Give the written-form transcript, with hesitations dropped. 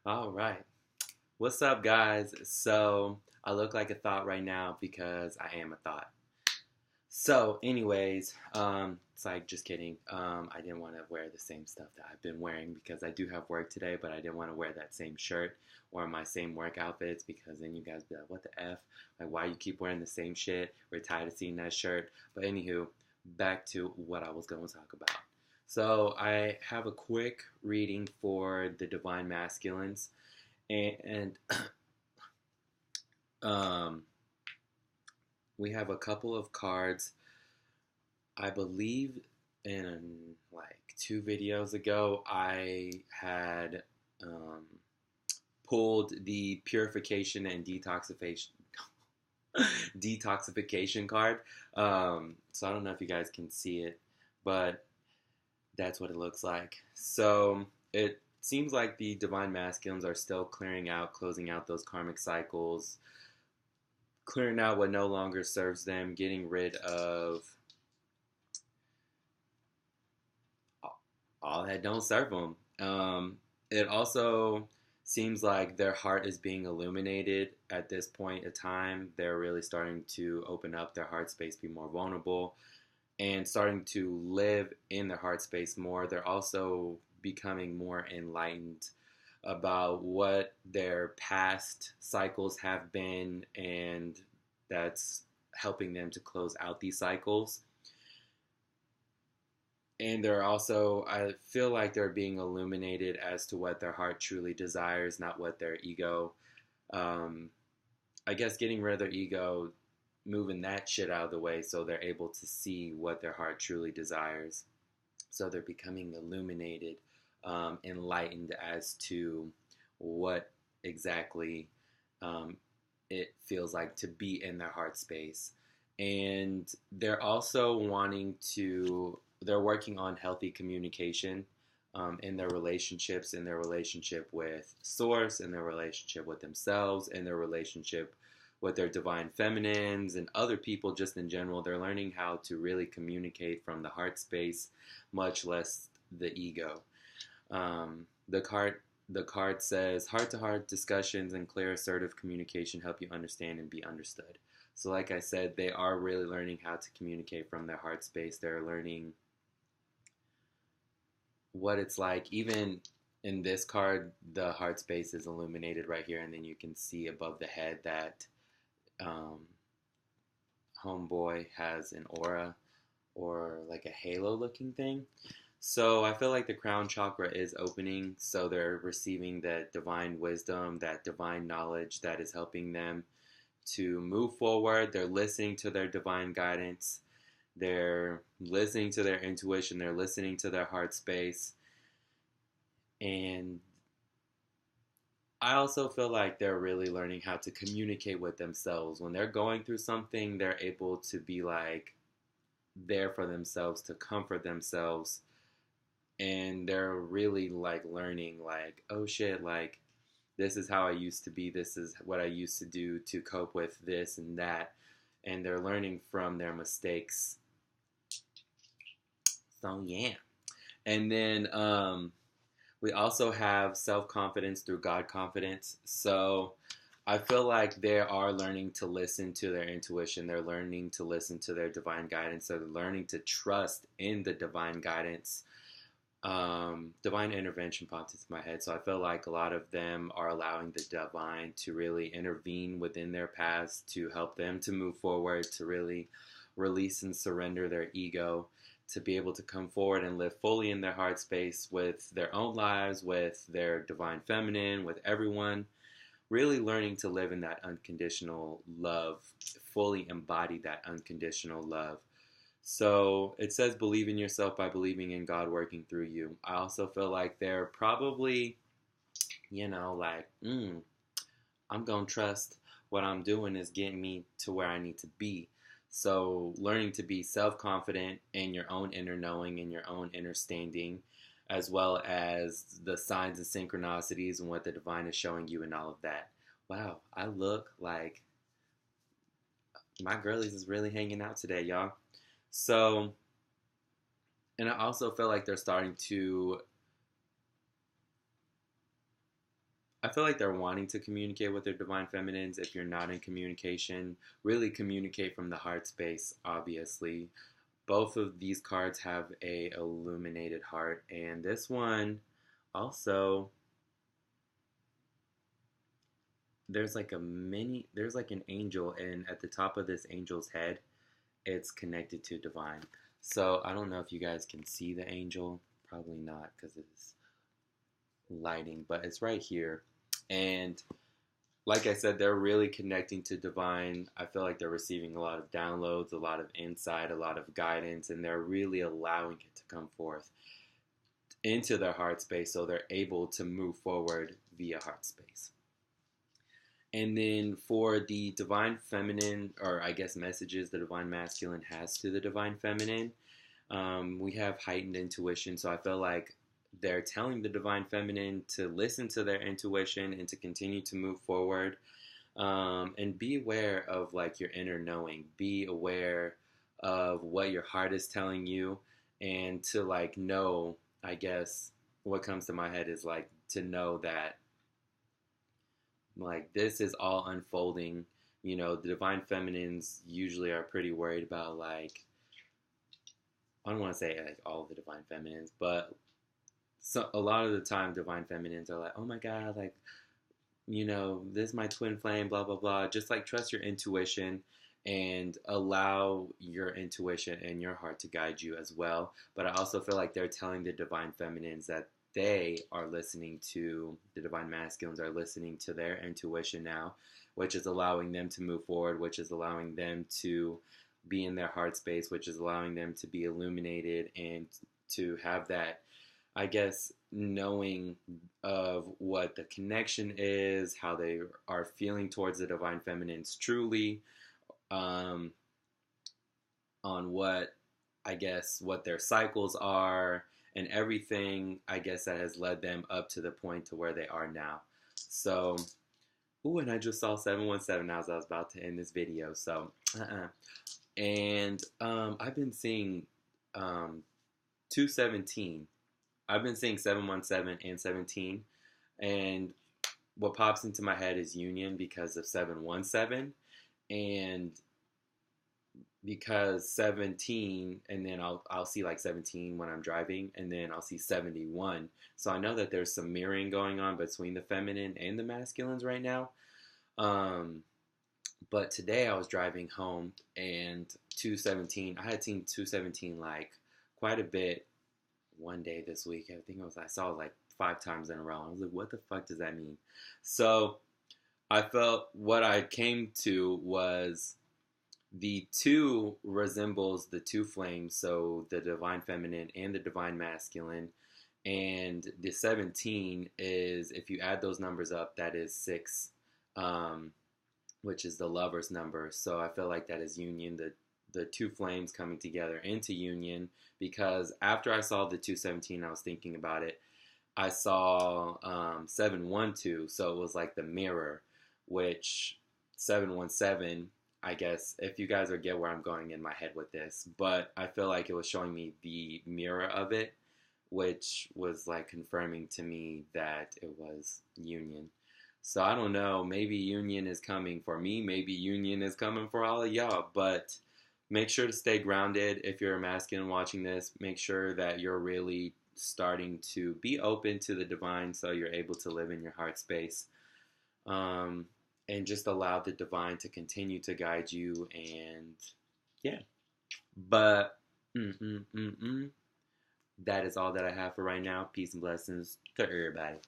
All right. What's up, guys? So, I look like a thought right now because I am a thought. So, anyways, it's like just kidding. I didn't want to wear the same stuff that I've been wearing because I do have work today, but I didn't want to wear that same shirt or my same work outfits because then you guys be like, "What the f? Like, why you keep wearing the same shit? We're tired of seeing that shirt." But anywho, back to what I was going to talk about. So, I have a quick reading for the Divine Masculines, and um, we have a couple of cards. I believe in like two videos ago, I had um, pulled the purification and detoxification card. So I don't know if you guys can see it, but that's what it looks like. So it seems like the divine masculines are still clearing out, closing out those karmic cycles, clearing out what no longer serves them, getting rid of all that don't serve them. It also seems like their heart is being illuminated at this point in time. They're really starting to open up their heart space, be more vulnerable, and starting to live in their heart space more. They're also becoming more enlightened about what their past cycles have been, and that's helping them to close out these cycles. And they're also, I feel like they're being illuminated as to what their heart truly desires, not what their ego. um, I guess getting rid of their ego, moving that shit out of the way so they're able to see what their heart truly desires. So they're becoming illuminated, enlightened as to what exactly um, it feels like to be in their heart space. And they're also they're working on healthy communication in their relationships, in their relationship with Source, in their relationship with themselves, in their relationship with their divine feminines and other people just in general. They're learning how to really communicate from the heart space, much less the ego. The card says heart to heart discussions and clear assertive communication help you understand and be understood. So like I said, they are really learning how to communicate from their heart space. They're learning what it's like. Even in this card, the heart space is illuminated right here, and then you can see above the head that um, homeboy has an aura or like a halo looking thing. So I feel like the crown chakra is opening, so they're receiving that divine wisdom, that divine knowledge that is helping them to move forward. They're listening to their divine guidance. They're listening to their intuition. They're listening to their heart space. And I also feel like they're really learning how to communicate with themselves. When they're going through something, they're able to be like there for themselves, to comfort themselves. And they're really like learning, like, oh shit, like this is how I used to be. This is what I used to do to cope with this and that. And they're learning from their mistakes. So, yeah. And then we also have self confidence through God confidence. So I feel like they are learning to listen to their intuition. They're learning to listen to their divine guidance. They're learning to trust in the divine guidance. Divine intervention popped into my head. So I feel like a lot of them are allowing the divine to really intervene within their past, to help them to move forward, to really release and surrender their ego, to be able to come forward and live fully in their heart space with their own lives, with their divine feminine, with everyone. Really learning to live in that unconditional love, fully embody that unconditional love. So it says believe in yourself by believing in God working through you. I also feel like they're probably, like, I'm going to trust what I'm doing is getting me to where I need to be. So learning to be self-confident in your own inner knowing and your own inner standing, as well as the signs and synchronicities and what the divine is showing you and all of that. Wow, I look like my girlies is really hanging out today, y'all. So, and I also feel like they're starting to I feel like they're wanting to communicate with their divine feminines. If you're not in communication, really communicate from the heart space, obviously. Both of these cards have a illuminated heart, and this one also, there's like an angel, and at the top of this angel's head, it's connected to divine. So I don't know if you guys can see the angel. Probably not because it's lighting, but it's right here. And like I said, they're really connecting to divine. I feel like they're receiving a lot of downloads, a lot of insight, a lot of guidance, and they're really allowing it to come forth into their heart space so they're able to move forward via heart space. And then for the divine feminine, or I guess messages the divine masculine has to the divine feminine, we have heightened intuition. So I feel like they're telling the divine feminine to listen to their intuition and to continue to move forward, and be aware of like your inner knowing. Be aware of what your heart is telling you, and to like know, I guess what comes to my head is like to know that like this is all unfolding. You know, the divine feminines usually are pretty worried about like, I don't want to say like all of the divine feminines, but so a lot of the time divine feminines are like, oh my god, like, you know, this is my twin flame, blah blah blah. Just like trust your intuition and allow your intuition and your heart to guide you as well. But I also feel like they're telling the divine feminines that they are listening to the divine masculines, are listening to their intuition now, which is allowing them to move forward, which is allowing them to be in their heart space, which is allowing them to be illuminated and to have that, I guess, knowing of what the connection is, how they are feeling towards the divine feminines truly, on what, I guess, what their cycles are, and everything, I guess, that has led them up to the point to where they are now. So, ooh, and I just saw 717 as I was about to end this video. So, and I've been seeing 217. I've been seeing 717 and 17, and what pops into my head is union because of 717, and because 17, and then I'll see like 17 when I'm driving, and then I'll see 71. So I know that there's some mirroring going on between the feminine and the masculines right now. But today I was driving home, and 217, I had seen 217 like quite a bit one day this week. I think I saw it like 5 times in a row. I was like, what the fuck does that mean? So I felt what I came to was the 2 resembles the 2 flames, so the divine feminine and the divine masculine. And the 17 is, if you add those numbers up, that is 6, which is the lover's number. So I feel like that is union, the 2 flames coming together into union. Because after I saw the 217, I was thinking about it. I saw 712, so it was like the mirror, which 717, I guess, if you guys get where I'm going in my head with this, but I feel like it was showing me the mirror of it, which was like confirming to me that it was union. So I don't know, maybe union is coming for me, maybe union is coming for all of y'all, but make sure to stay grounded. If you're a masculine watching this, make sure that you're really starting to be open to the divine so you're able to live in your heart space. And just allow the divine to continue to guide you. And yeah. But that is all that I have for right now. Peace and blessings to everybody.